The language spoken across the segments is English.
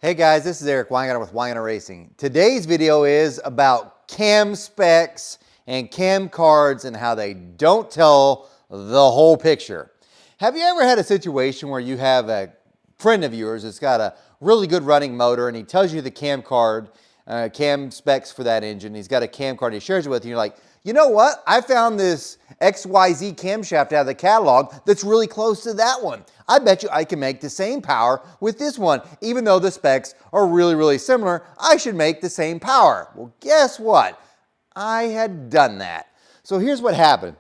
Hey guys, this is Eric Weingarten with Weingarten Racing. Today's video is about cam specs and cam cards and how they don't tell the whole picture. Have you ever had a situation where you have a friend of yours that's got a really good running motor and he tells you the cam card, cam specs for that engine, he's got a cam card and he shares it with you, and you're like, you know what? I found this XYZ camshaft out of the catalog that's really close to that one. I bet you I can make the same power with this one. Even though the specs are really similar, I should make the same power. Well, guess what? I had done that. So here's what happened.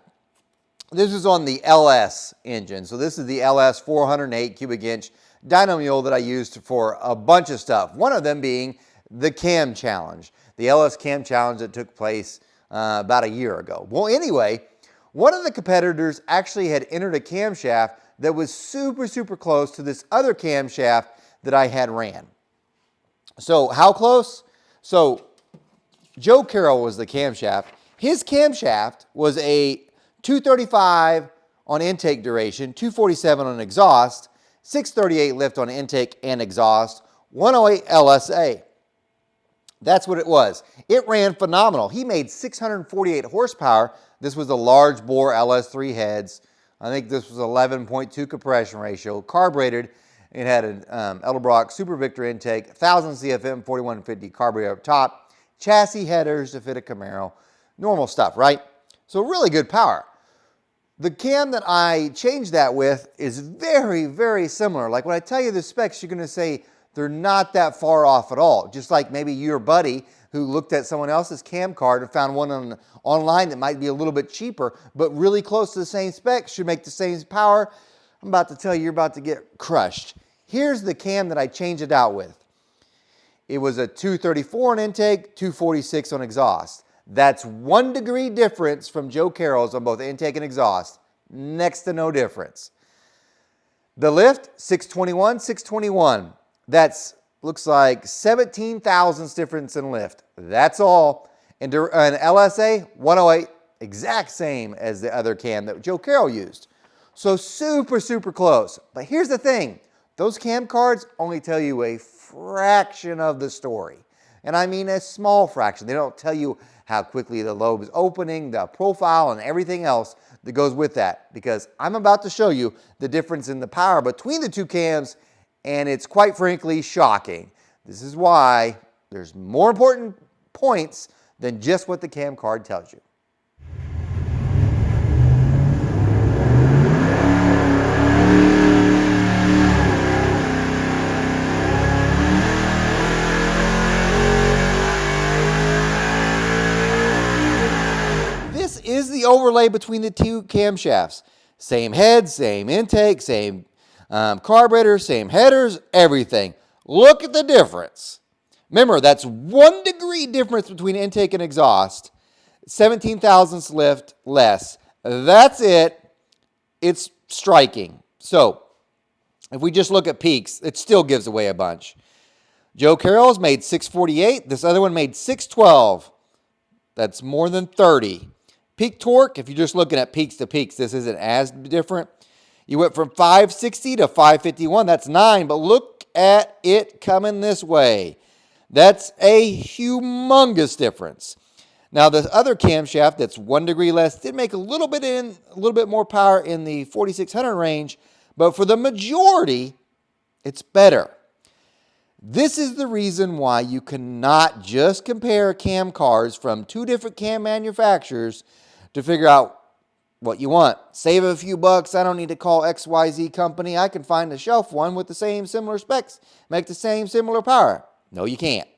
This is on the LS engine. So this is the LS 408 cubic inch dyno mule that I used for a bunch of stuff. One of them being the cam challenge, the LS cam challenge that took place about a year ago. Well, anyway, one of the competitors actually had entered a camshaft that was super close to this other camshaft that I had ran. So how close? So Joe Carroll was the camshaft. His camshaft was a 235 on intake duration, 247 on exhaust, 638 lift on intake and exhaust, 108 LSA. That's what it was. It ran phenomenal. He made 648 horsepower. This was a large bore LS3 heads. I think this was 11.2 compression ratio. Carbureted. It had an Edelbrock Super Victor intake, 1000 CFM, 4150 carburetor up top, chassis headers to fit a Camaro. Normal stuff, right? So really good power. The cam that I changed that with is very similar. Like when I tell you the specs, you're going to say, they're not that far off at all. Just like maybe your buddy who looked at someone else's cam card and found one online that might be a little bit cheaper, but really close to the same specs, should make the same power. I'm about to tell you, you're about to get crushed. Here's the cam that I changed it out with. It was a 234 on intake, 246 on exhaust. That's 1 degree difference from Joe Carroll's on both intake and exhaust. Next to no difference. The lift, 621, 621. That's looks like 17 thousandths difference in lift. That's all. And an LSA 108, exact same as the other cam that Joe Carroll used. So super close. But here's the thing. Those cam cards only tell you a fraction of the story. And I mean a small fraction. They don't tell you how quickly the lobe is opening, the profile, and everything else that goes with that. Because I'm about to show you the difference in the power between the two cams, and it's quite frankly shocking. This is why there's more important points than just what the cam card tells you. This is the overlay between the two camshafts. Same head, same intake, same carburetor, same headers, everything. Look at the difference. Remember, that's 1 degree difference between intake and exhaust. 17 thousandths lift less. That's it. It's striking. So, if we just look at peaks, it still gives away a bunch. Joe Carroll's made 648. This other one made 612. That's more than 30. Peak torque, if you're just looking at peaks to peaks, this isn't as different. You went from 560 to 551. That's 9, but look at it coming this way. That's a humongous difference. Now, the other camshaft that's 1 degree less did make a little bit more power in the 4600 range, but for the majority, it's better. This is the reason why you cannot just compare cam cards from two different cam manufacturers to figure out what you want. Save a few bucks. I don't need to call XYZ company. I can find a shelf one with the same similar specs, make the same similar power. No, you can't.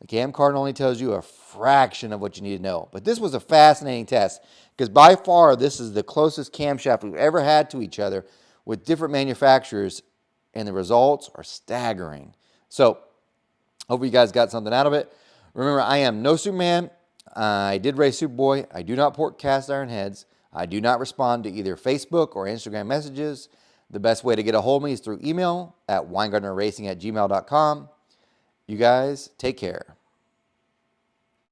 The cam card only tells you a fraction of what you need to know. But this was a fascinating test because by far this is the closest camshaft we've ever had to each other with different manufacturers, and the results are staggering. So, hope you guys got something out of it. Remember, I am no Superman. I did race Superboy. I do not port cast iron heads. I do not respond to either Facebook or Instagram messages. The best way to get a hold of me is through email at weingartnerracing@gmail.com. You guys, take care.